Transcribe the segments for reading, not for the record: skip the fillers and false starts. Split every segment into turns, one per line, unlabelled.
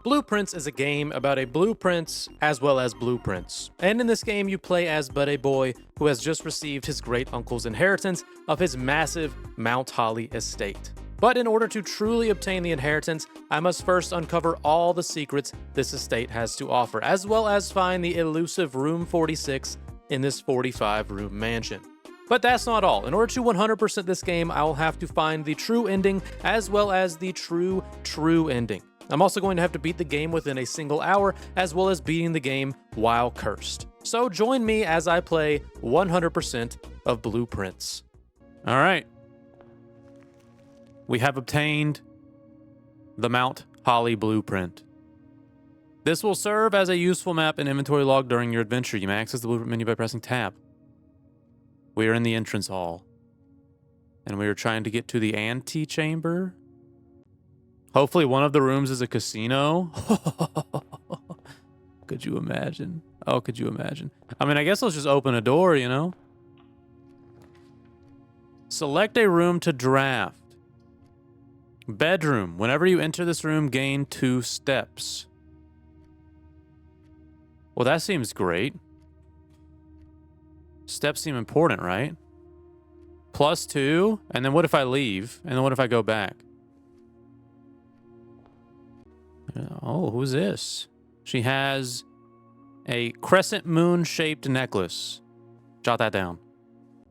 Blueprints is a game about a blueprints as well as blueprints. And in this game, you play as but a boy who has just received his great uncle's inheritance of his massive Mount Holly estate. But in order to truly obtain the inheritance, I must first uncover all the secrets this estate has to offer, as well as find the elusive Room 46 in this 45-room mansion. But that's not all. In order to 100% this game, I will have to find the true ending as well as the true ending. I'm also going to have to beat the game within a single hour, as well as beating the game while cursed. So join me as I play 100% of Blueprints. All right. We have obtained the Mount Holly blueprint. This will serve as a useful map and inventory log during your adventure. You may access the blueprint menu by pressing tab. We are in the entrance hall, and we are trying to get to the antechamber. Hopefully one of the rooms is a casino. Could you imagine? Oh, could you imagine? I mean, I guess let's just open a door, you know? Select a room to draft. Bedroom. Whenever you enter this room, gain 2 steps. Well, that seems great. Steps seem important, right? +2, and then what if I leave? And then what if I go back? Oh, who's this? She has a crescent moon-shaped necklace. Jot that down.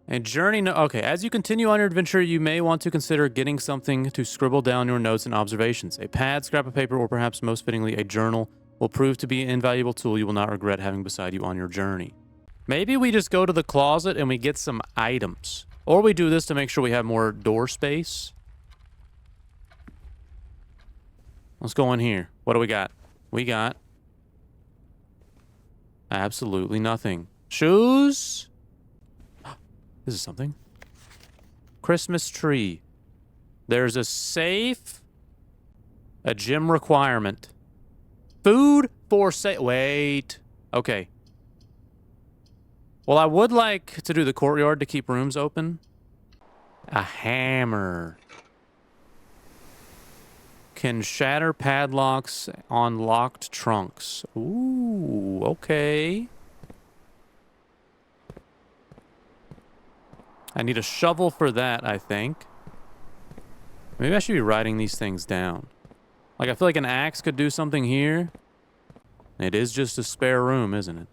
A journey. Okay, as you continue on your adventure, you may want to consider getting something to scribble down your notes and observations. A pad, scrap of paper, or perhaps most fittingly, a journal will prove to be an invaluable tool you will not regret having beside you on your journey. Maybe we just go to the closet and we get some items. Or we do this to make sure we have more door space. Let's go in here. What do we got? We got absolutely nothing. Shoes? This is something. Christmas tree. There's a safe. A gym requirement. Food for sale. Wait. Okay. Well, I would like to do the courtyard to keep rooms open. A hammer. Can shatter padlocks on locked trunks. Ooh, okay. I need a shovel for that, I think. Maybe I should be writing these things down. Like, I feel like an axe could do something here. It is just a spare room, isn't it?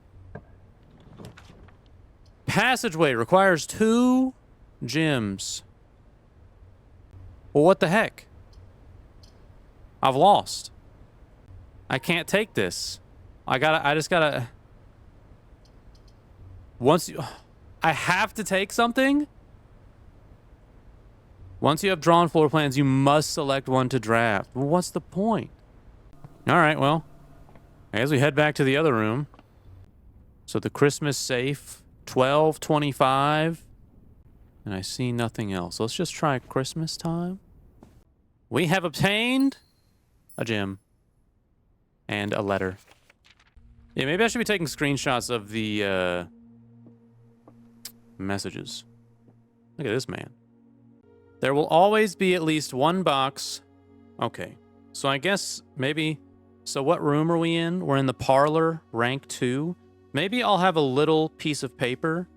Passageway requires 2 gems. Well, what the heck? I've lost. I can't take this. I just gotta... Once you... I have to take something? Once you have drawn floor plans, you must select one to draft. Well, what's the point? Alright, well. I guess we head back to the other room. So the Christmas safe, 12:25. And I see nothing else. Let's just try Christmas time. We have obtained a gem and a letter. Yeah, maybe I should be taking screenshots of the messages. Look at this man. There will always be at least 1 box. Okay, so I guess maybe... So what room are we in? We're in the parlor, rank 2. Maybe I'll have a little piece of paper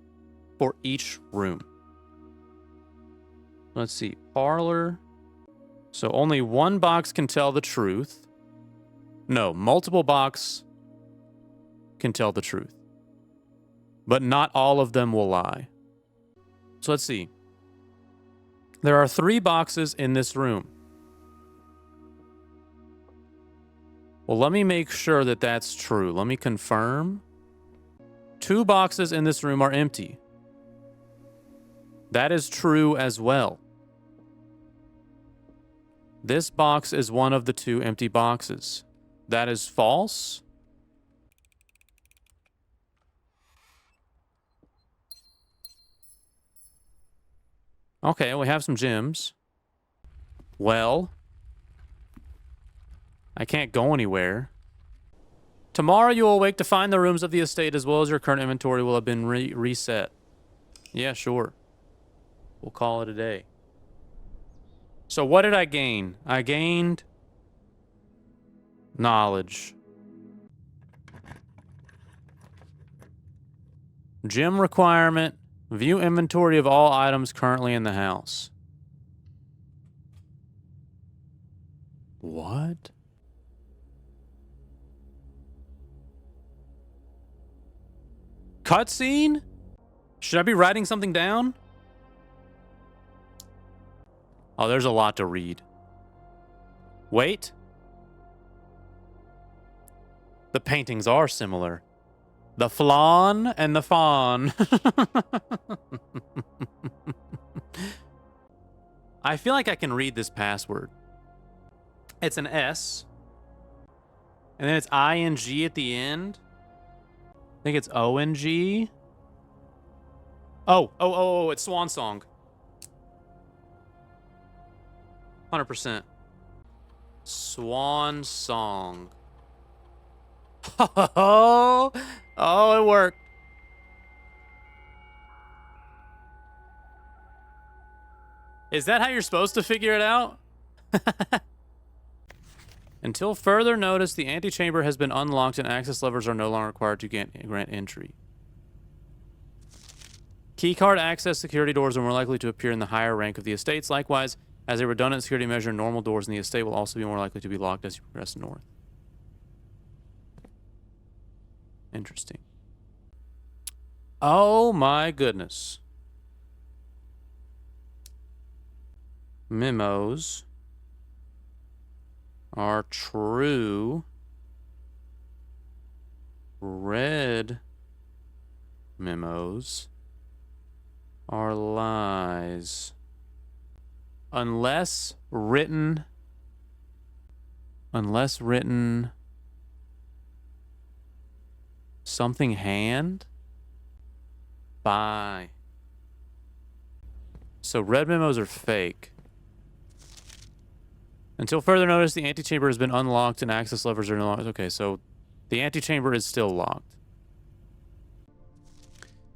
for each room. Let's see, parlor. So only 1 box can tell the truth. No, multiple box can tell the truth. But not all of them will lie. So let's see. There are 3 boxes in this room. Well, let me make sure that that's true. Let me confirm. 2 boxes in this room are empty. That is true as well. This box is one of the 2 empty boxes. That is false. Okay, we have some gems. Well, I can't go anywhere. Tomorrow you will awake to find the rooms of the estate as well as your current inventory will have been reset. Yeah, sure. We'll call it a day. So what did I gain? I gained Knowledge. Gym requirement. View inventory of all items currently in the house. What? Cutscene? Should I be writing something down? Oh, there's a lot to read. Wait. The paintings are similar. The flan and the fawn. I feel like I can read this password. It's an S. And then it's ING at the end. I think it's ONG. Oh, it's Swan Song. 100%. Swan Song. Oh, it worked. Is that how you're supposed to figure it out? Until further notice, the antechamber has been unlocked and access levers are no longer required to grant entry. Keycard access security doors are more likely to appear in the higher rank of the estates. Likewise, as a redundant security measure, normal doors in the estate will also be more likely to be locked as you progress north. Interesting. Oh my goodness. Memos are true. Red memos are lies. Unless written something hand by. So red memos are fake. Until further notice, the antechamber has been unlocked and access levers are no longer... Okay, so the antechamber is still locked.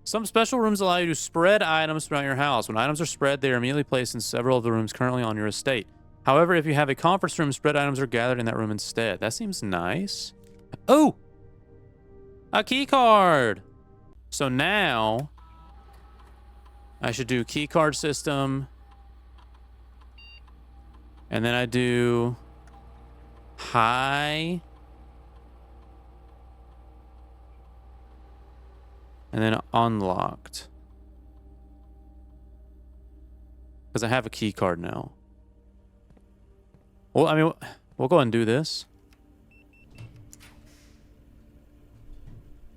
Some special rooms allow you to spread items throughout your house. When items are spread, they are immediately placed in several of the rooms currently on your estate. However, if you have a conference room, spread items are gathered in that room instead. That seems nice. Oh! A key card! So now, I should do key card system. And then I do high. And then unlocked. Because I have a key card now. Well, I mean, we'll go ahead and do this.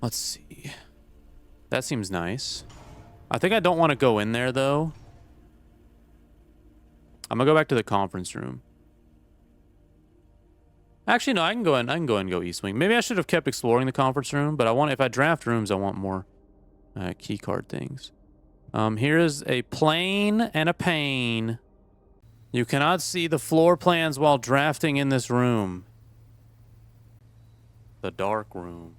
Let's see. That seems nice. I think I don't want to go in there, though. I'm going to go back to the conference room. Actually, no, I can go in and go East Wing. Maybe I should have kept exploring the conference room, but if I draft rooms, I want more key card things. Here is a plane and a pane. You cannot see the floor plans while drafting in this room. The dark room.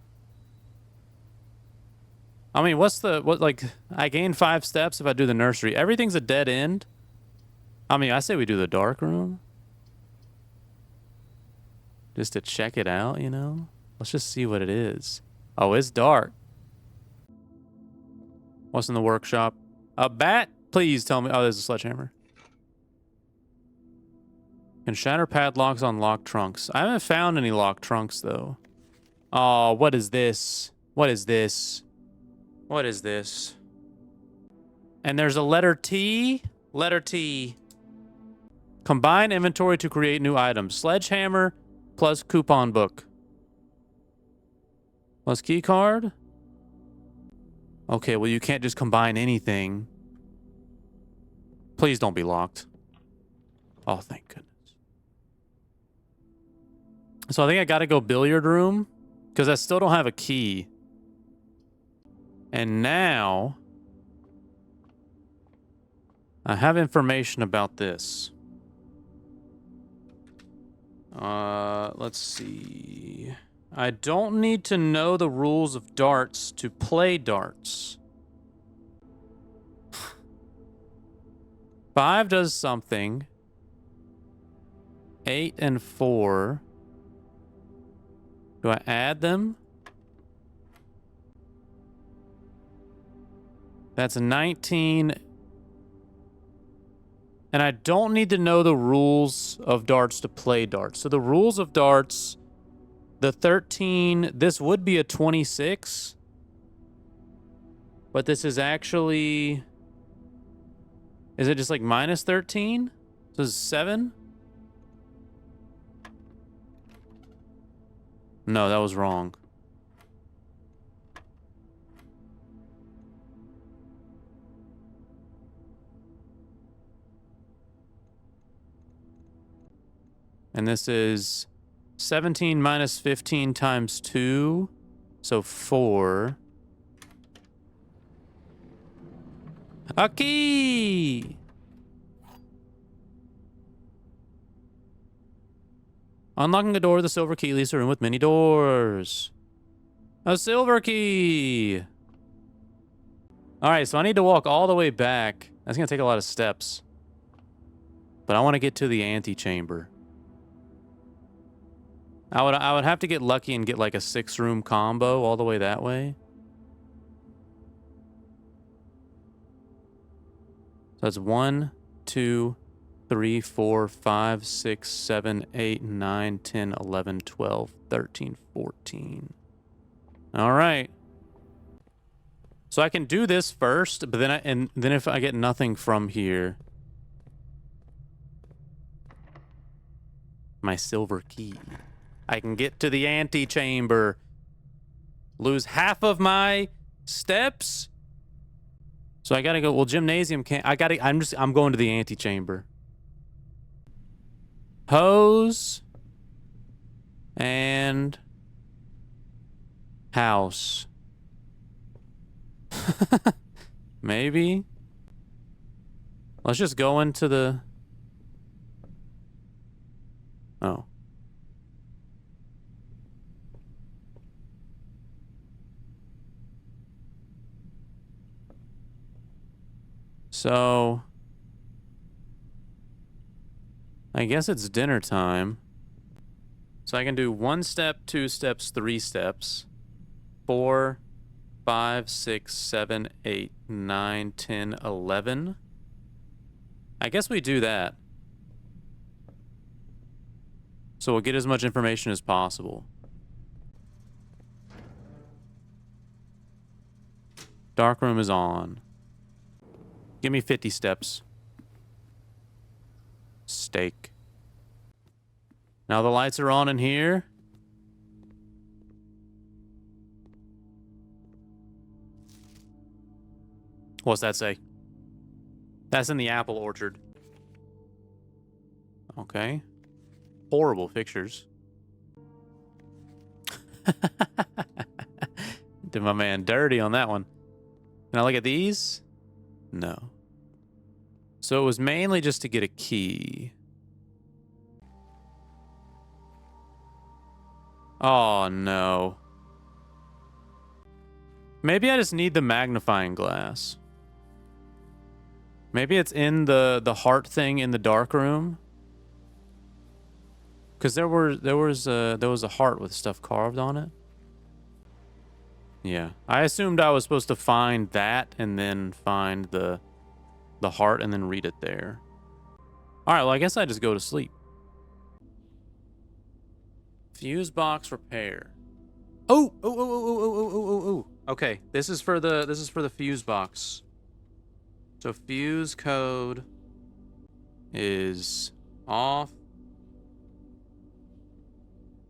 I mean, I gain 5 steps if I do the nursery. Everything's a dead end. I mean, I say we do the dark room. Just to check it out, you know? Let's just see what it is. Oh, it's dark. What's in the workshop? A bat? Please tell me. Oh, there's a sledgehammer. Can shatter padlocks on locked trunks. I haven't found any locked trunks, though. Oh, what is this? What is this? What is this? And there's a letter T. Letter T. Combine inventory to create new items. Sledgehammer plus coupon book. Plus key card. Okay, well, you can't just combine anything. Please don't be locked. Oh, thank goodness. So I think I gotta go billiard room because I still don't have a key. And now I have information about this. Let's see. I don't need to know the rules of darts to play darts. 5 does something. 8 and 4 Do I add them? That's a 19. And I don't need to know the rules of darts to play darts. So the rules of darts, the 13, this would be a 26. But this is actually... Is it just like minus 13? So it's 7? No, that was wrong. And this is 17 minus 15 times 2. So 4. A key! Unlocking a door with a silver key leads to a room with many doors. A silver key! Alright, so I need to walk all the way back. That's gonna take a lot of steps. But I want to get to the antechamber. I would have to get lucky and get like a 6-room combo all the way that way. So that's 1, 2, 3, 4, 5, 6, 7, 8, 9, 10, 11, 12, 13, 14. All right. So I can do this first, but then then if I get nothing from here, my silver key, I can get to the antechamber. Lose half of my steps. So I gotta go. Well, gymnasium can't. I'm going to the antechamber. Hose and house. Maybe. Let's just go into the... Oh. So... I guess it's dinner time. So I can do 1 step, 2 steps, 3 steps. 4, 5, 6, 7, 8, 9, 10, 11. I guess we do that. So we'll get as much information as possible. Dark room is on. Give me 50 steps. Steak. Now the lights are on in here. What's that say? That's in the apple orchard. Okay. Horrible pictures. Did my man dirty on that one. Can I look at these? No. So it was mainly just to get a key. Oh, no. Maybe I just need the magnifying glass. Maybe it's in the heart thing in the dark room. Because there was a heart with stuff carved on it. Yeah. I assumed I was supposed to find that and then find the heart and then read it there. Alright, well I guess I just go to sleep. Fuse box repair. Oh! Okay, this is for the fuse box. So fuse code is off,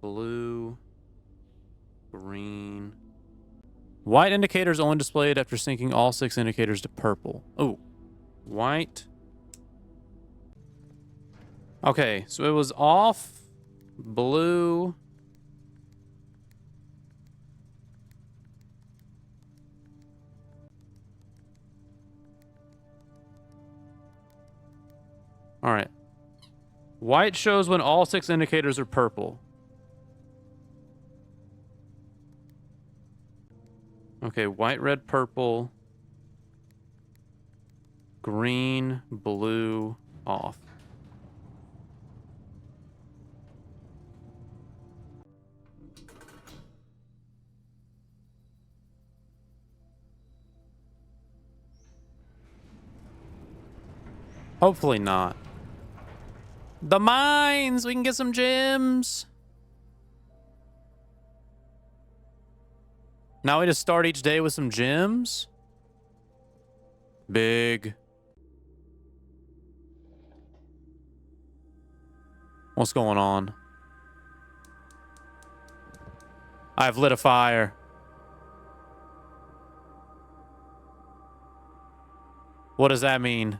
blue, green. White indicators only displayed after syncing all 6 indicators to purple. Oh, white. Okay, so it was off, blue. All right. White shows when all 6 indicators are purple. Okay, white, red, purple, green, blue, off. Hopefully not. The mines! We can get some gems! Now we just start each day with some gems? Big. What's going on? I've lit a fire. What does that mean?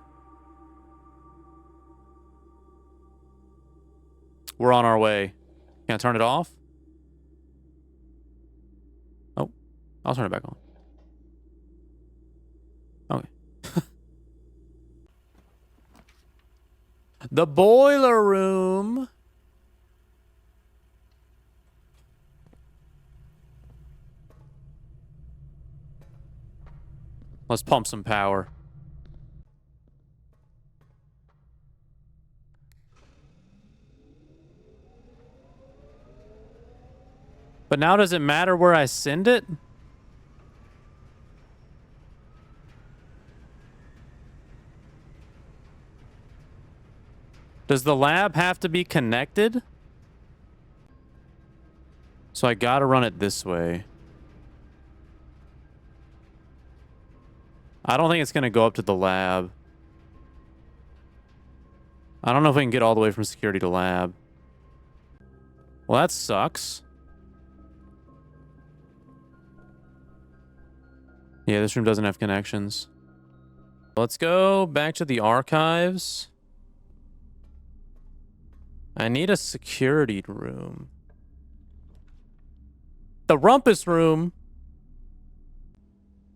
We're on our way. Can I turn it off? Oh, I'll turn it back on. Okay. The boiler room. Let's pump some power. But now does it matter where I send it? Does the lab have to be connected? So I gotta run it this way. I don't think it's gonna go up to the lab. I don't know if we can get all the way from security to lab. Well, that sucks. Yeah, this room doesn't have connections. Let's go back to the archives. I need a security room. The rumpus room.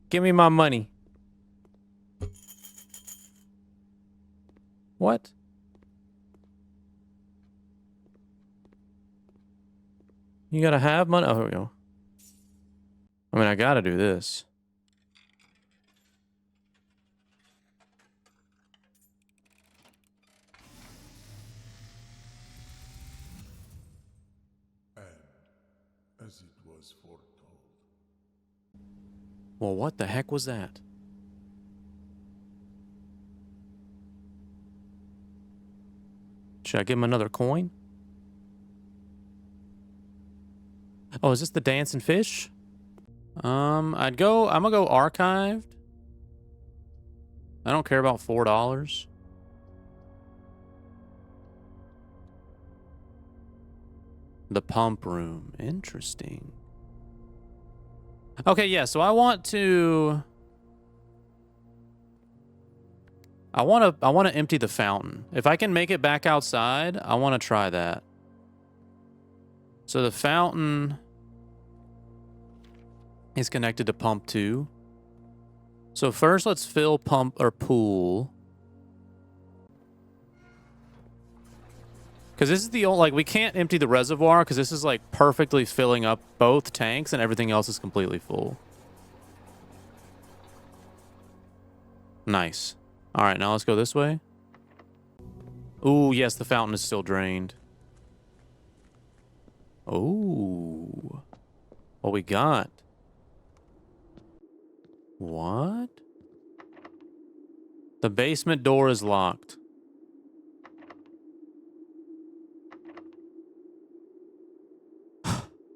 Give me my money. What? You gotta have money? Oh, here we go. I mean, I gotta do this.
As it was foretold.
Well, what the heck was that? Should I give him another coin? Oh, is this the dancing fish? I'm gonna go archived. I don't care about $4. The pump room. Interesting. Okay, yeah, so I want to empty the fountain. If I can make it back outside, I want to try that. So the fountain is connected to pump 2. So first let's fill pump or pool. Because this is the only, like, we can't empty the reservoir because this is like perfectly filling up both tanks and everything else is completely full. Nice. All right, now let's go this way. Ooh, yes, the fountain is still drained. Ooh. What we got? What? The basement door is locked.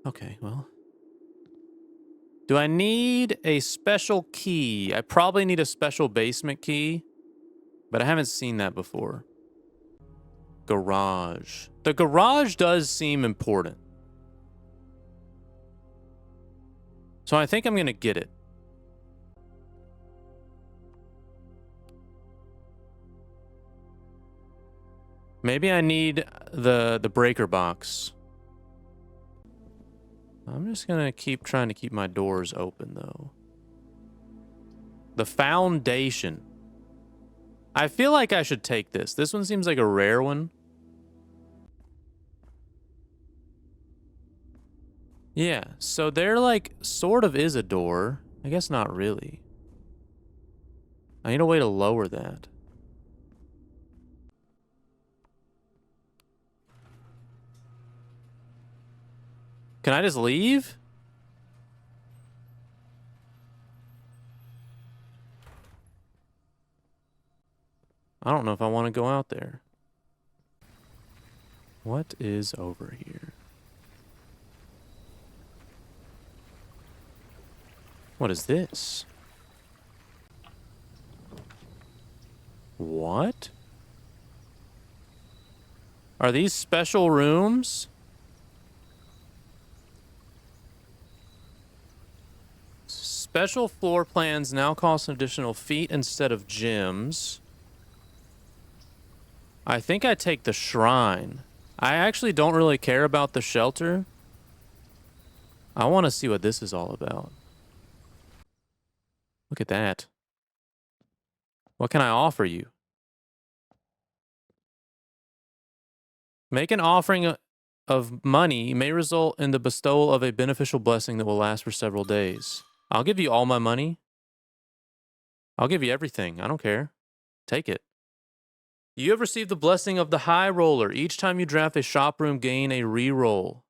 Okay, well. Do I need a special key? I probably need a special basement key, but I haven't seen that before. Garage. The garage does seem important. So I think I'm going to get it. Maybe I need the breaker box. I'm just going to keep trying to keep my doors open, though. The foundation. I feel like I should take this. This one seems like a rare one. Yeah, so there, like, sort of is a door. I guess not really. I need a way to lower that. Can I just leave? I don't know if I want to go out there. What is over here? What is this? What? Are these special rooms? Special floor plans now cost an additional feet instead of gems. I think I take the shrine. I actually don't really care about the shelter. I want to see what this is all about. Look at that. What can I offer you? Make an offering of money may result in the bestowal of a beneficial blessing that will last for several days. I'll give you all my money. I'll give you everything. I don't care. Take it. You have received the blessing of the High Roller. Each time you draft a shop room, gain a reroll.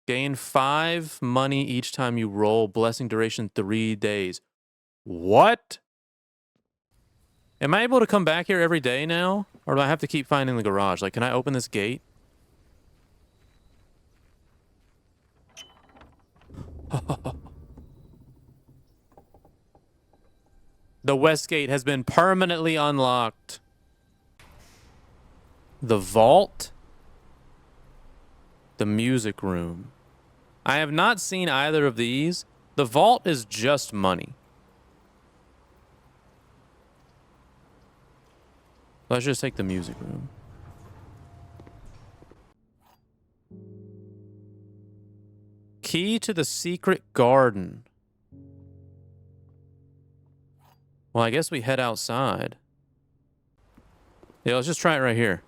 Gain 5 money each time you roll. Blessing duration 3 days. What? Am I able to come back here every day now? Or do I have to keep finding the garage? Like, can I open this gate? The west gate has been permanently unlocked. The vault? The music room. I have not seen either of these. The vault is just money. Let's just take the music room. Key to the secret garden. Well, I guess we head outside. Yeah, let's just try it right here.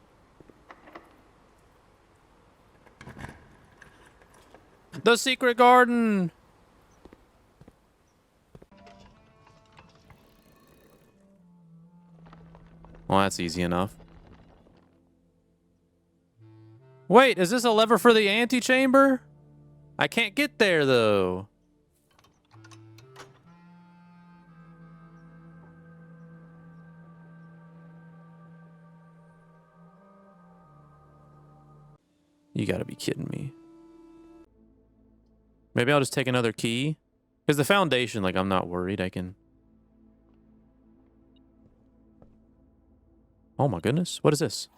The secret garden! Well, that's easy enough. Wait, is this a lever for the antechamber? I can't get there, though. You gotta be kidding me. Maybe I'll just take another key. Because the foundation, like, I'm not worried. I can... Oh my goodness. What is this?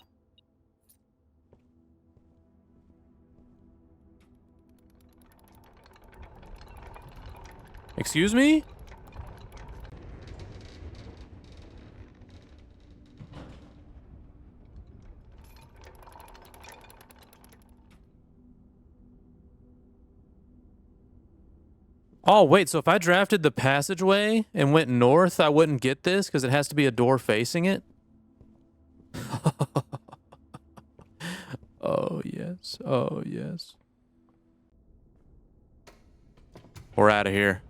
Excuse me? Oh, wait, so if I drafted the passageway and went north, I wouldn't get this because it has to be a door facing it? Oh, yes. Oh, yes. We're out of here.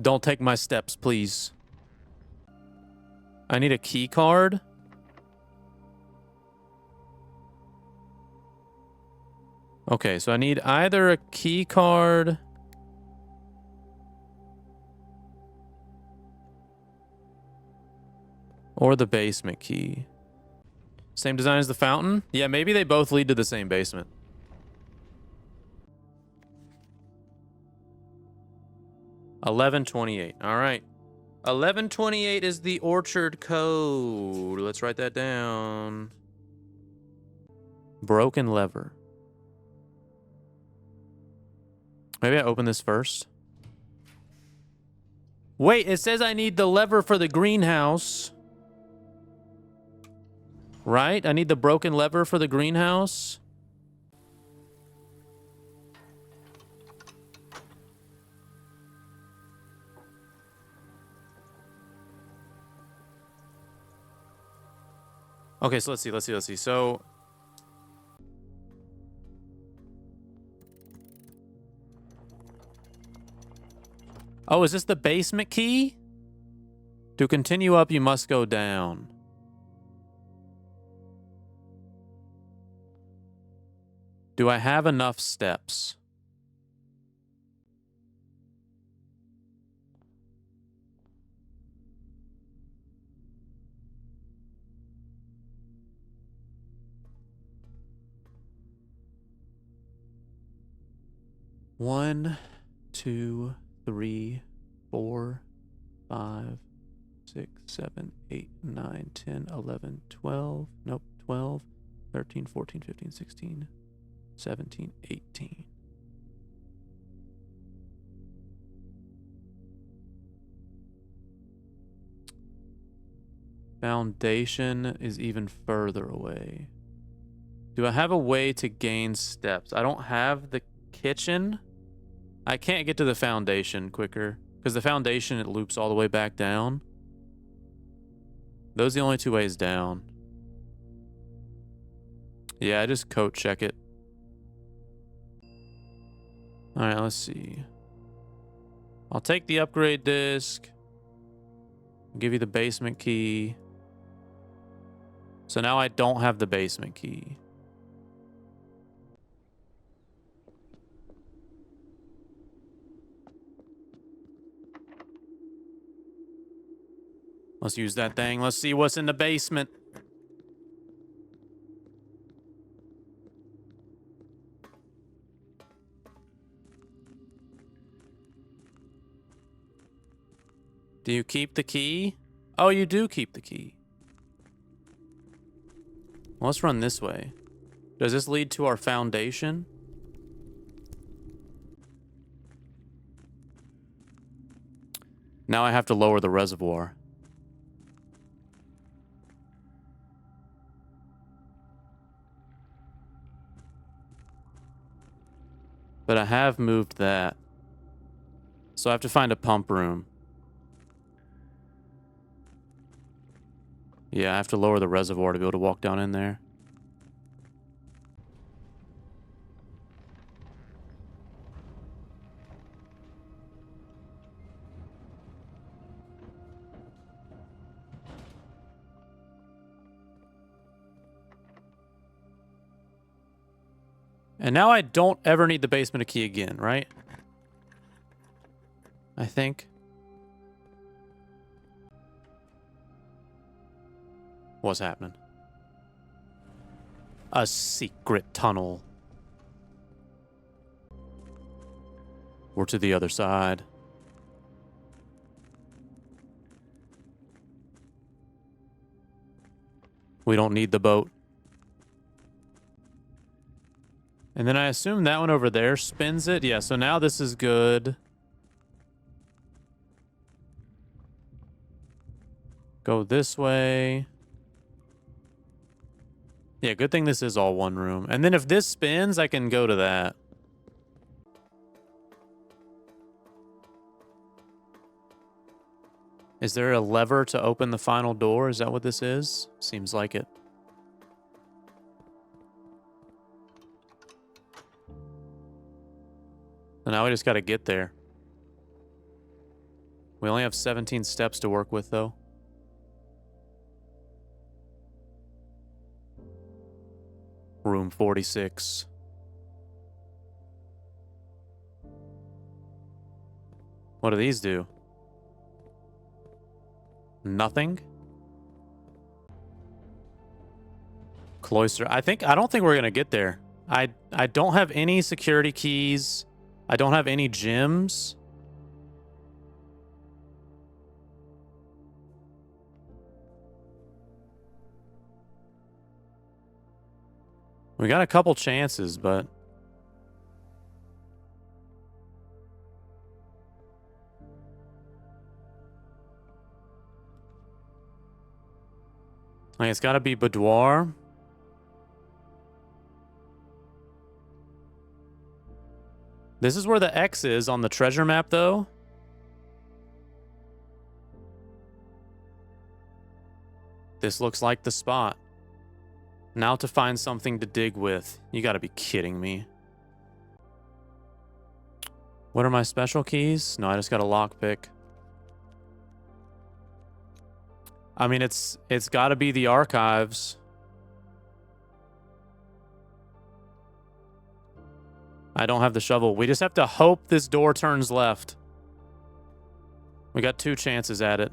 Don't take my steps, please. I need a key card. Okay, so I need either a key card or the basement key. Same design as the fountain? Yeah, maybe they both lead to the same basement. $11.28. All right. 1128 is the orchard code. Let's write that down. Broken lever. Maybe I open this first. Wait, it says I need the lever for the greenhouse. Right? I need the broken lever for the greenhouse. Okay, so let's see. So... Oh, is this the basement key? To continue up, you must go down. Do I have enough steps? 1, 2, 3, 4, 5, 6, 7, 8, 9, 10, 11, 12. Nope, 12, 13, 14, 15, 16, 17, 18. Foundation is even further away. Do I have a way to gain steps? I don't have the kitchen. I can't get to the foundation quicker because the foundation, it loops all the way back down. Those are the only two ways down. Yeah, I just coat check it. All right, let's see. I'll take the upgrade disc. I'll give you the basement key. So now I don't have the basement key. Let's use that thing. Let's see what's in the basement. Do you keep the key? Oh, you do keep the key. Well, let's run this way. Does this lead to our foundation? Now I have to lower the reservoir. But I have moved that. So I have to find a pump room. Yeah, I have to lower the reservoir to be able to walk down in there. And now I don't ever need the basement key again, right? I think. What's happening? A secret tunnel. We're to the other side. We don't need the boat. And then I assume that one over there spins it. Yeah, so now this is good. Go this way. Yeah, good thing this is all one room. And then if this spins, I can go to that. Is there a lever to open the final door? Is that what this is? Seems like it. So now we just got to get there. We only have 17 steps to work with, though. Room 46. What do these do? Nothing? Cloister. I don't think we're going to get there. I don't have any security keys. I don't have any gems. We got a couple chances, but... It's got to be boudoir. This is where the X is on the treasure map, though. This looks like the spot. Now to find something to dig with. You gotta be kidding me. What are my special keys? No, I just got a lockpick. I mean, it's gotta be the archives. I don't have the shovel. We just have to hope this door turns left. We got 2 chances at it.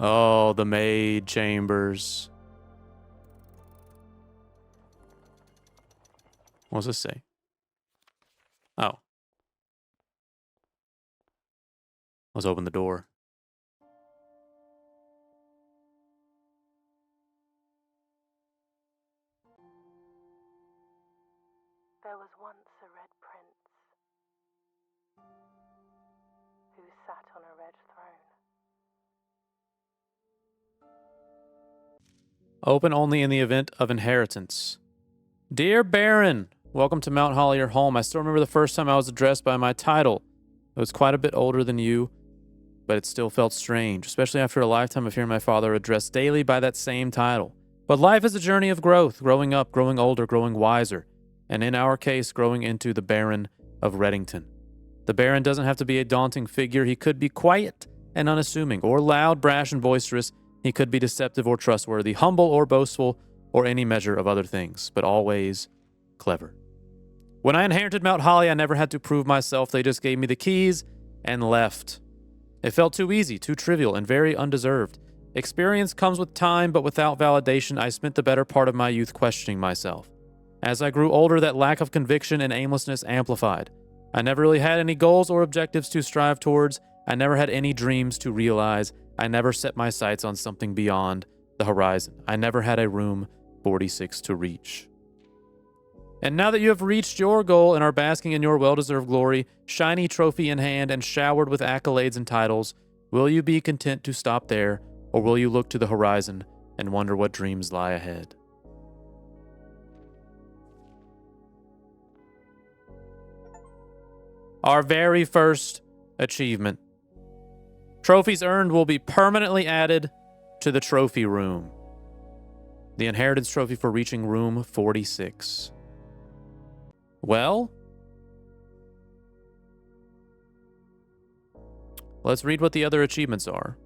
Oh, the maid chambers. What does this say? Oh. Let's open the door.
There was once a red prince who sat on a red throne.
Open only in the event of inheritance. Dear Baron, welcome to Mount Holly, your home. I still remember the first time I was addressed by my title. I was quite a bit older than you, but it still felt strange, especially after a lifetime of hearing my father addressed daily by that same title. But life is a journey of growth, growing up, growing older, growing wiser, and in our case, growing into the Baron of Reddington. The Baron doesn't have to be a daunting figure. He could be quiet and unassuming, or loud, brash, and boisterous. He could be deceptive or trustworthy, humble or boastful, or any measure of other things, but always clever. When I inherited Mount Holly, I never had to prove myself. They just gave me the keys and left. It felt too easy, too trivial, and very undeserved. Experience comes with time, but without validation, I spent the better part of my youth questioning myself. As I grew older, that lack of conviction and aimlessness amplified. I never really had any goals or objectives to strive towards. I never had any dreams to realize. I never set my sights on something beyond the horizon. I never had a room 46 to reach. And now that you have reached your goal and are basking in your well-deserved glory, shiny trophy in hand and showered with accolades and titles, will you be content to stop there, or will you look to the horizon and wonder what dreams lie ahead? Our very first achievement. Trophies earned will be permanently added to the trophy room. The inheritance trophy for reaching room 46. Well, let's read what the other achievements are.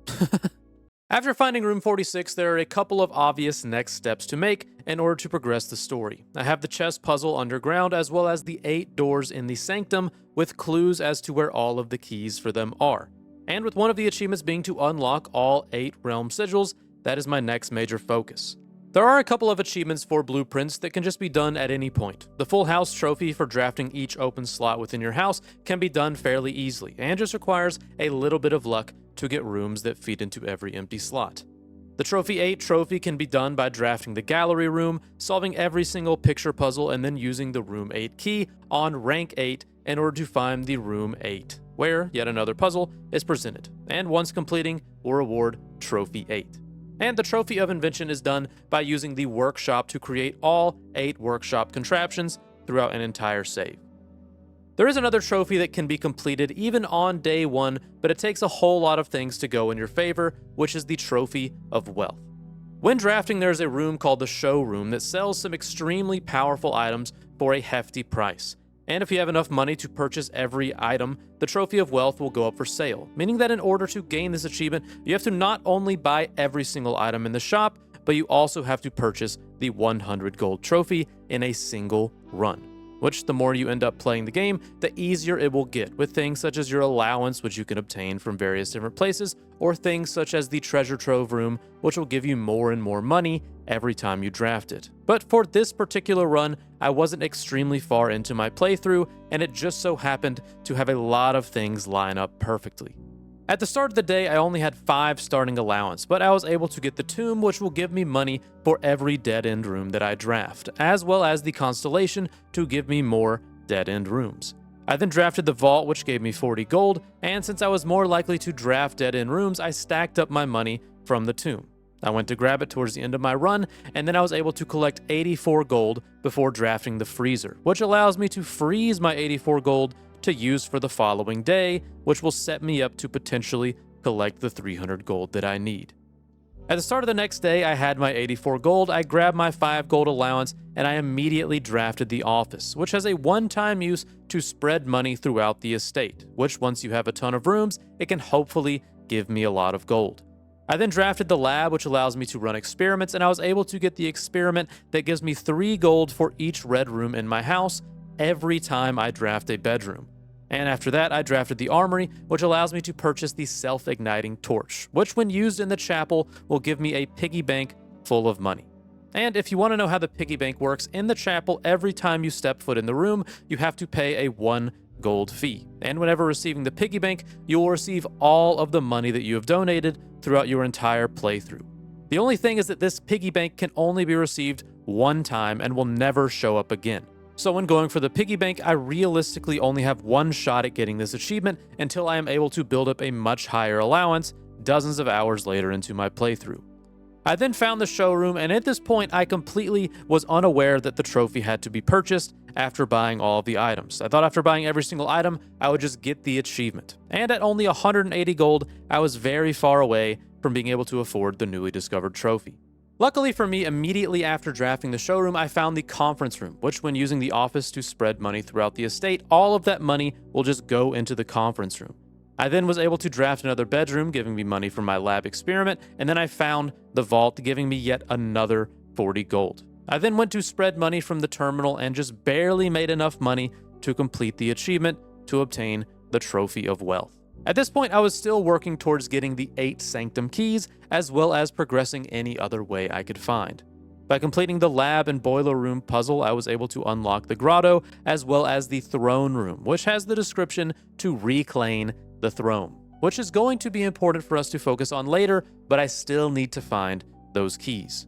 After finding room 46, there are a couple of obvious next steps to make in order to progress the story. I have the chess puzzle underground, as well as the 8 doors in the sanctum with clues as to where all of the keys for them are. And with one of the achievements being to unlock all 8 realm sigils, that is my next major focus. There are a couple of achievements for blueprints that can just be done at any point. The full house trophy for drafting each open slot within your house can be done fairly easily, and just requires a little bit of luck to get rooms that feed into every empty slot. The Trophy 8 trophy can be done by drafting the gallery room, solving every single picture puzzle, and then using the room 8 key on rank 8 in order to find the room 8, where yet another puzzle is presented, and once completing will reward Trophy 8. And the Trophy of Invention is done by using the workshop to create all 8 workshop contraptions throughout an entire save. There is another trophy that can be completed even on day 1, but it takes a whole lot of things to go in your favor, which is the Trophy of Wealth. When drafting, there's a room called the showroom that sells some extremely powerful items for a hefty price. And if you have enough money to purchase every item, the Trophy of Wealth will go up for sale, meaning that in order to gain this achievement, you have to not only buy every single item in the shop, but you also have to purchase the 100 gold trophy in a single run. Which the more you end up playing the game, the easier it will get, with things such as your allowance, which you can obtain from various different places, or things such as the treasure trove room, which will give you more and more money every time you draft it. But for this particular run, I wasn't extremely far into my playthrough, and it just so happened to have a lot of things line up perfectly. At the start of the day, I only had 5 starting allowance, but I was able to get the tomb, which will give me money for every dead-end room that I draft, as well as the constellation to give me more dead-end rooms. I then drafted the vault, which gave me 40 gold, and since I was more likely to draft dead-end rooms, I stacked up my money from the tomb. I went to grab it towards the end of my run, and then I was able to collect 84 gold before drafting the freezer, which allows me to freeze my 84 gold to use for the following day, which will set me up to potentially collect the 300 gold that I need. At the start of the next day, I had my 84 gold, I grabbed my 5 gold allowance, and I immediately drafted the office, which has a one-time use to spread money throughout the estate, which once you have a ton of rooms, it can hopefully give me a lot of gold. I then drafted the lab, which allows me to run experiments, and I was able to get the experiment that gives me 3 gold for each red room in my house every time I draft a bedroom. And after that, I drafted the armory, which allows me to purchase the self-igniting torch, which when used in the chapel will give me a piggy bank full of money. And if you want to know how the piggy bank works, in the chapel, every time you step foot in the room, you have to pay a 1 gold fee. And whenever receiving the piggy bank, you will receive all of the money that you have donated throughout your entire playthrough. The only thing is that this piggy bank can only be received one time and will never show up again. So when going for the piggy bank, I realistically only have one shot at getting this achievement until I am able to build up a much higher allowance dozens of hours later into my playthrough. I then found the showroom, and at this point I completely was unaware that the trophy had to be purchased after buying all of the items. I thought after buying every single item, I would just get the achievement. And at only 180 gold, I was very far away from being able to afford the newly discovered trophy. Luckily for me, immediately after drafting the showroom, I found the conference room, which when using the office to spread money throughout the estate, all of that money will just go into the conference room. I then was able to draft another bedroom, giving me money for my lab experiment, and then I found the vault, giving me yet another 40 gold. I then went to spread money from the terminal and just barely made enough money to complete the achievement to obtain the Trophy of Wealth. At this point, I was still working towards getting the 8 Sanctum keys, as well as progressing any other way I could find. By completing the lab and boiler room puzzle, I was able to unlock the grotto, as well as the throne room, which has the description to reclaim the throne, which is going to be important for us to focus on later, but I still need to find those keys.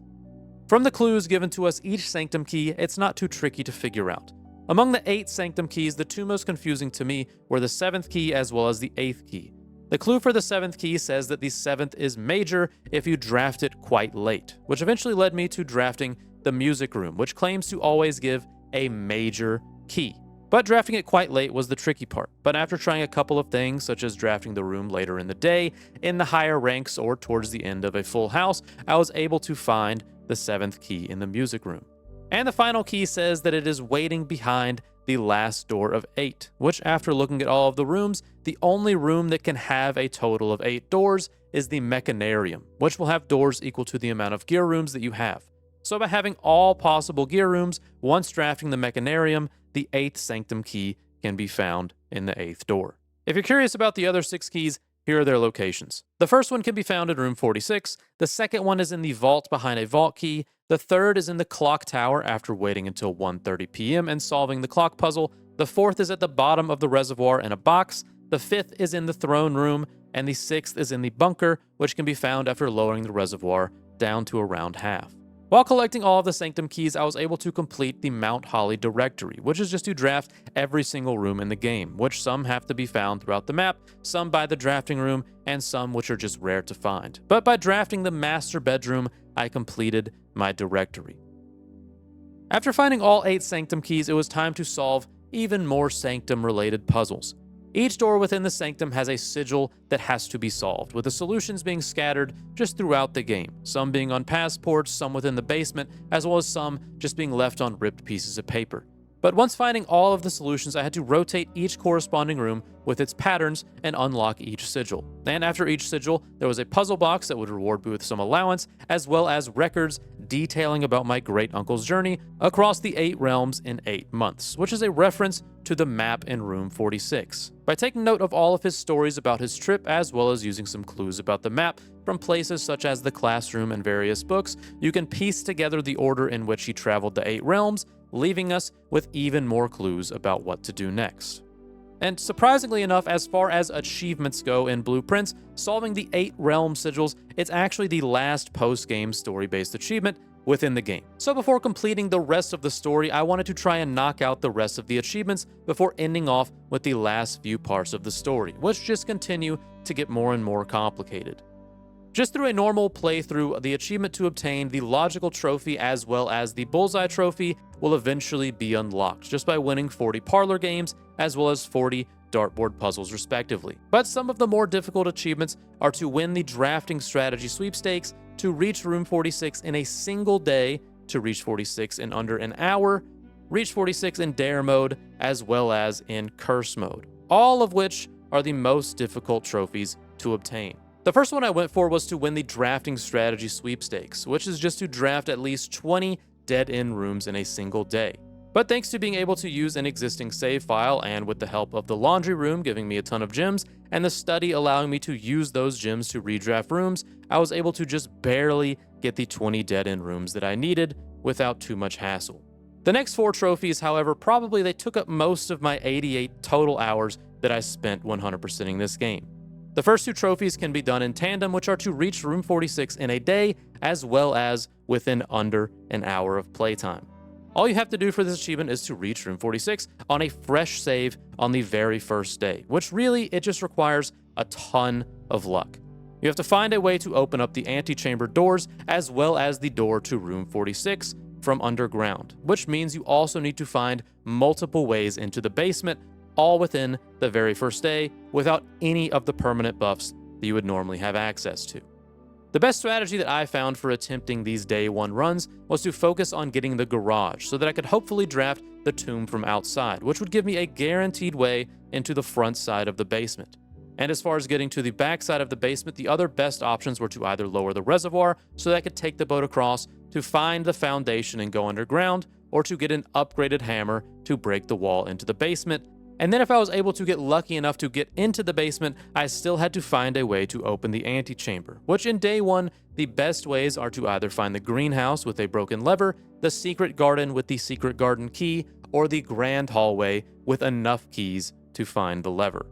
From the clues given to us each Sanctum key, it's not too tricky to figure out. Among the 8 Sanctum keys, the 2 most confusing to me were the 7th key as well as the 8th key. The clue for the 7th key says that the 7th is major if you draft it quite late, which eventually led me to drafting the music room, which claims to always give a major key. But drafting it quite late was the tricky part. But after trying a couple of things, such as drafting the room later in the day, in the higher ranks, or towards the end of a full house, I was able to find the 7th key in the music room. And the final key says that it is waiting behind the last door of 8, which after looking at all of the rooms, the only room that can have a total of 8 doors is the Mechanarium, which will have doors equal to the amount of gear rooms that you have. So by having all possible gear rooms, once drafting the Mechanarium, the 8th Sanctum key can be found in the 8th door. If you're curious about the other 6 keys, here are their locations. The first one can be found in room 46, the second one is in the vault behind a vault key, the third is in the clock tower after waiting until 1:30 p.m. and solving the clock puzzle, the fourth is at the bottom of the reservoir in a box, the fifth is in the throne room, and the sixth is in the bunker, which can be found after lowering the reservoir down to around half. While collecting all of the Sanctum keys, I was able to complete the Mount Holly directory, which is just to draft every single room in the game, which some have to be found throughout the map, some by the drafting room, and some which are just rare to find. But by drafting the master bedroom, I completed my directory. After finding all 8 Sanctum keys, it was time to solve even more Sanctum-related puzzles. Each door within the Sanctum has a sigil that has to be solved, with the solutions being scattered just throughout the game, some being on passports, some within the basement, as well as some just being left on ripped pieces of paper. But once finding all of the solutions, I had to rotate each corresponding room with its patterns and unlock each sigil. And after each sigil, there was a puzzle box that would reward me with some allowance, as well as records detailing about my great-uncle's journey across the 8 realms in 8 months, which is a reference to the map in room 46. By taking note of all of his stories about his trip, as well as using some clues about the map from places such as the classroom and various books, you can piece together the order in which he traveled the 8 realms, leaving us with even more clues about what to do next. And surprisingly enough, as far as achievements go in Blueprints, solving the 8 realm sigils, it's actually the last post-game story-based achievement within the game. So before completing the rest of the story, I wanted to try and knock out the rest of the achievements before ending off with the last few parts of the story, which just continue to get more and more complicated. Just through a normal playthrough, the achievement to obtain the logical trophy as well as the bullseye trophy will eventually be unlocked just by winning 40 parlor games as well as 40 dartboard puzzles respectively. But some of the more difficult achievements are to win the drafting strategy sweepstakes, to reach room 46 in a single day, to reach 46 in under an hour, reach 46 in dare mode, as well as in curse mode, all of which are the most difficult trophies to obtain. The first one I went for was to win the drafting strategy sweepstakes, which is just to draft at least 20 dead-end rooms in a single day. But thanks to being able to use an existing save file, and with the help of the laundry room giving me a ton of gems, and the study allowing me to use those gems to redraft rooms, I was able to just barely get the 20 dead-end rooms that I needed without too much hassle. The next 4 trophies, however, probably they took up most of my 88 total hours that I spent 100%ing this game. The first 2 trophies can be done in tandem, which are to reach room 46 in a day, as well as within under an hour of playtime. All you have to do for this achievement is to reach room 46 on a fresh save on the very first day, which really, it just requires a ton of luck. You have to find a way to open up the antechamber doors, as well as the door to room 46 from underground, which means you also need to find multiple ways into the basement, all within the very first day, without any of the permanent buffs that you would normally have access to. The best strategy that I found for attempting these day 1 runs was to focus on getting the garage so that I could hopefully draft the tomb from outside, which would give me a guaranteed way into the front side of the basement. And as far as getting to the back side of the basement, the other best options were to either lower the reservoir so that I could take the boat across to find the foundation and go underground, or to get an upgraded hammer to break the wall into the basement. And then if I was able to get lucky enough to get into the basement, I still had to find a way to open the antechamber, which in day 1, the best ways are to either find the greenhouse with a broken lever, the secret garden with the secret garden key, or the grand hallway with enough keys to find the lever.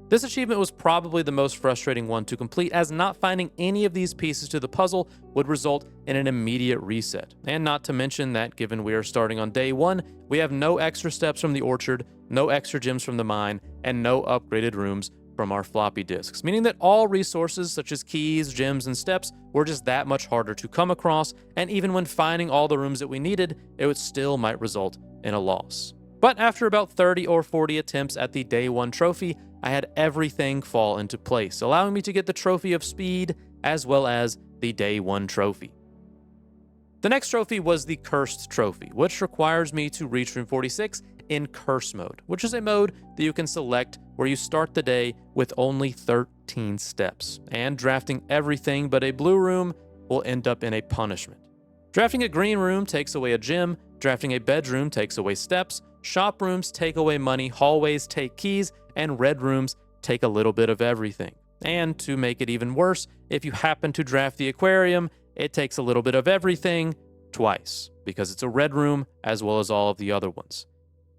This achievement was probably the most frustrating one to complete, as not finding any of these pieces to the puzzle would result in an immediate reset. And not to mention that, given we are starting on day 1, we have no extra steps from the orchard, no extra gems from the mine, and no upgraded rooms from our floppy disks, meaning that all resources such as keys, gems, and steps were just that much harder to come across, and even when finding all the rooms that we needed, it would still might result in a loss. But after about 30 or 40 attempts at the day 1 trophy, I had everything fall into place, allowing me to get the trophy of speed as well as the day 1 trophy. The next trophy was the Cursed Trophy, which requires me to reach room 46 in Curse mode, which is a mode that you can select where you start the day with only 13 steps, and drafting everything but a blue room will end up in a punishment. Drafting a green room takes away a gem, drafting a bedroom takes away steps, shop rooms take away money, hallways take keys, and red rooms take a little bit of everything. And to make it even worse, if you happen to draft the aquarium, it takes a little bit of everything twice, because it's a red room as well as all of the other ones.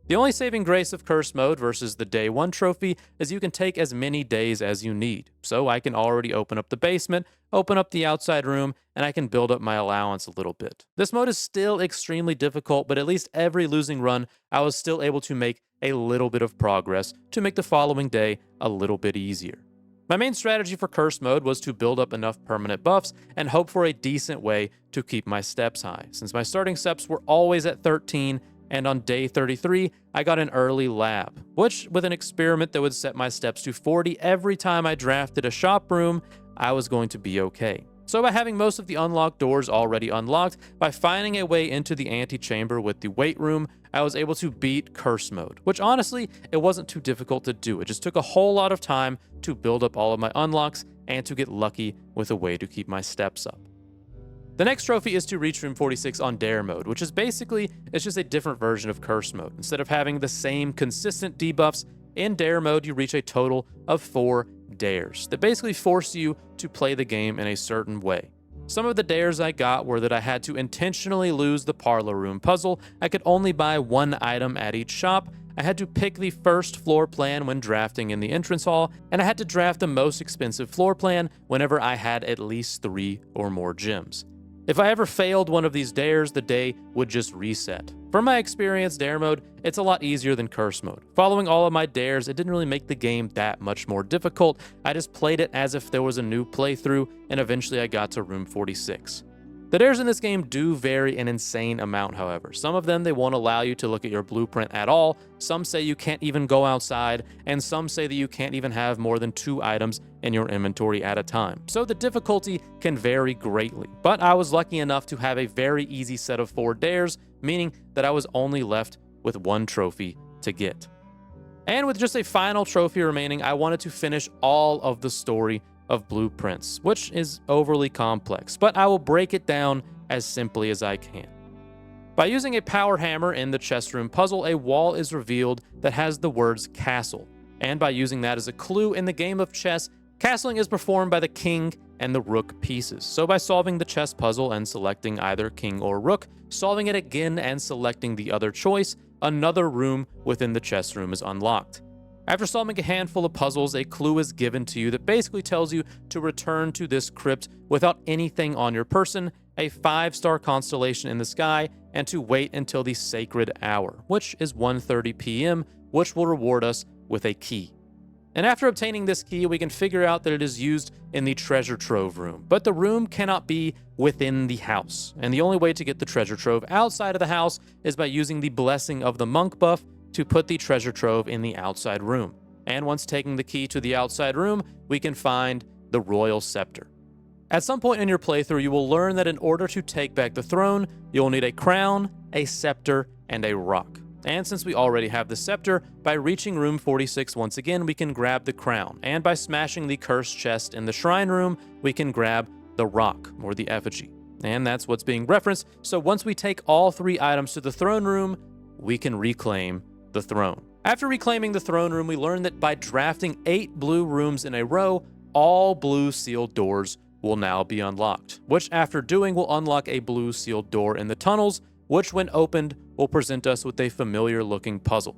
The only saving grace of Curse mode versus the day 1 trophy is you can take as many days as you need. So I can already open up the basement, open up the outside room, and I can build up my allowance a little bit. This mode is still extremely difficult, but at least every losing run, I was still able to make a little bit of progress to make the following day a little bit easier. My main strategy for Curse mode was to build up enough permanent buffs and hope for a decent way to keep my steps high, since my starting steps were always at 13, and on day 33, I got an early lab, which, with an experiment that would set my steps to 40 every time I drafted a shop room, I was going to be okay. So by having most of the unlocked doors already unlocked, by finding a way into the antechamber with the weight room, I was able to beat Curse mode, which honestly, it wasn't too difficult to do. It just took a whole lot of time to build up all of my unlocks and to get lucky with a way to keep my steps up. The next trophy is to reach room 46 on Dare mode, which is basically, it's just a different version of Curse mode. Instead of having the same consistent debuffs, in Dare mode you reach a total of 4 dares that basically force you to play the game in a certain way. Some of the dares I got were that I had to intentionally lose the parlor room puzzle, I could only buy 1 item at each shop, I had to pick the first floor plan when drafting in the entrance hall, and I had to draft the most expensive floor plan whenever I had at least 3 or more gems. If I ever failed one of these dares, the day would just reset. From my experience, Dare mode, it's a lot easier than Curse mode. Following all of my dares, it didn't really make the game that much more difficult. I just played it as if there was a new playthrough, and eventually I got to room 46. The dares in this game do vary an insane amount, however. Some of them, they won't allow you to look at your blueprint at all, some say you can't even go outside, and some say that you can't even have more than 2 items in your inventory at a time. So the difficulty can vary greatly, but I was lucky enough to have a very easy set of 4 dares, meaning that I was only left with 1 trophy to get. And with just a final trophy remaining, I wanted to finish all of the story of blueprints, which is overly complex, but I will break it down as simply as I can. By using a power hammer in the chest room puzzle, a wall is revealed that has the words castle, and by using that as a clue in the game of chess, Castling is performed by the king and the rook pieces. So by solving the chess puzzle and selecting either king or rook, solving it again and selecting the other choice, another room within the chess room is unlocked. After solving a handful of puzzles, a clue is given to you that basically tells you to return to this crypt without anything on your person, a 5-star constellation in the sky, and to wait until the sacred hour, which is 1:30 p.m., which will reward us with a key. And after obtaining this key, we can figure out that it is used in the treasure trove room, but the room cannot be within the house. And the only way to get the treasure trove outside of the house is by using the blessing of the monk buff to put the treasure trove in the outside room. And once taking the key to the outside room, we can find the royal scepter. At some point in your playthrough, you will learn that in order to take back the throne, you'll need a crown, a scepter, and a rock. And since we already have the scepter, by reaching room 46 once again, we can grab the crown. And by smashing the cursed chest in the shrine room, we can grab the rock, or the effigy. And that's what's being referenced. So once we take all 3 items to the throne room, we can reclaim the throne. After reclaiming the throne room, we learn that by drafting 8 blue rooms in a row, all blue sealed doors will now be unlocked, which after doing will unlock a blue sealed door in the tunnels, which when opened will present us with a familiar looking puzzle.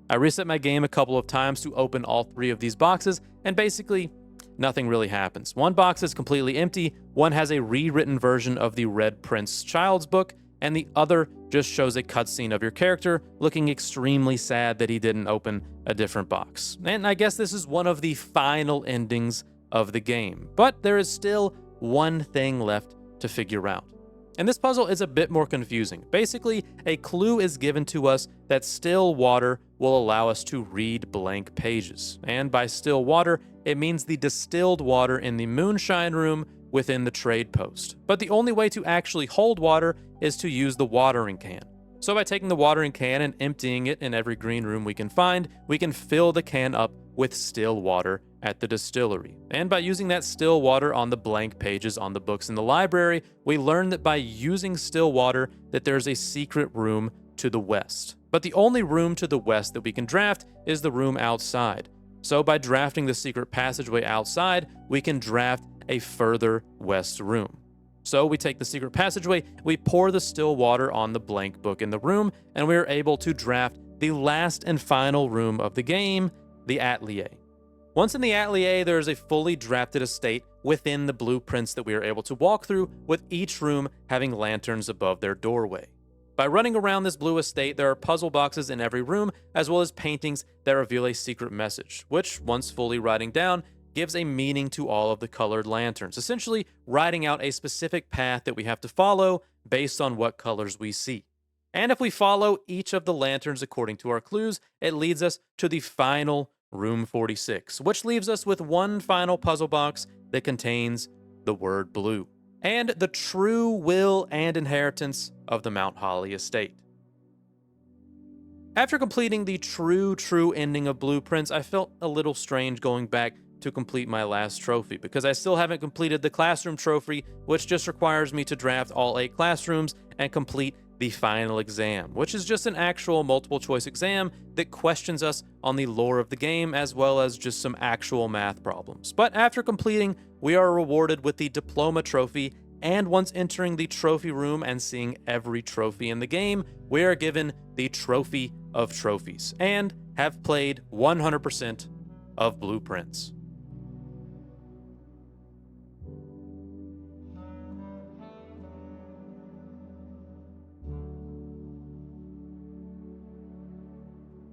I reset my game a couple of times to open all 3 of these boxes, and basically nothing really happens. One box is completely empty, one has a rewritten version of the Red Prince Child's book, and the other just shows a cutscene of your character looking extremely sad that he didn't open a different box. And I guess this is one of the final endings of the game, but there is still one thing left to figure out. And this puzzle is a bit more confusing. Basically, a clue is given to us that still water will allow us to read blank pages. And by still water, it means the distilled water in the moonshine room within the trade post. But the only way to actually hold water is to use the watering can. So by taking the watering can and emptying it in every green room we can find, we can fill the can up with still water at the distillery. And by using that still water on the blank pages on the books in the library, we learn that by using still water that there's a secret room to the west. But the only room to the west that we can draft is the room outside. So by drafting the secret passageway outside, we can draft a further west room. So we take the secret passageway, we pour the still water on the blank book in the room, and we are able to draft the last and final room of the game, the atelier. Once in the atelier, there is a fully drafted estate within the blueprints that we are able to walk through, with each room having lanterns above their doorway. By running around this blue estate, there are puzzle boxes in every room, as well as paintings that reveal a secret message, which, once fully writing down, gives a meaning to all of the colored lanterns, essentially writing out a specific path that we have to follow based on what colors we see. And if we follow each of the lanterns according to our clues, it leads us to the final room 46, which leaves us with one final puzzle box that contains the word blue and the true will and inheritance of the Mount Holly estate. After completing the true ending of Blueprints, I felt a little strange going back to complete my last trophy, because I still haven't completed the classroom trophy, which just requires me to draft all 8 classrooms and complete the final exam, which is just an actual multiple choice exam that questions us on the lore of the game, as well as just some actual math problems. But after completing, we are rewarded with the diploma trophy, and once entering the trophy room and seeing every trophy in the game, we are given the trophy of trophies and have played 100% of Blueprints.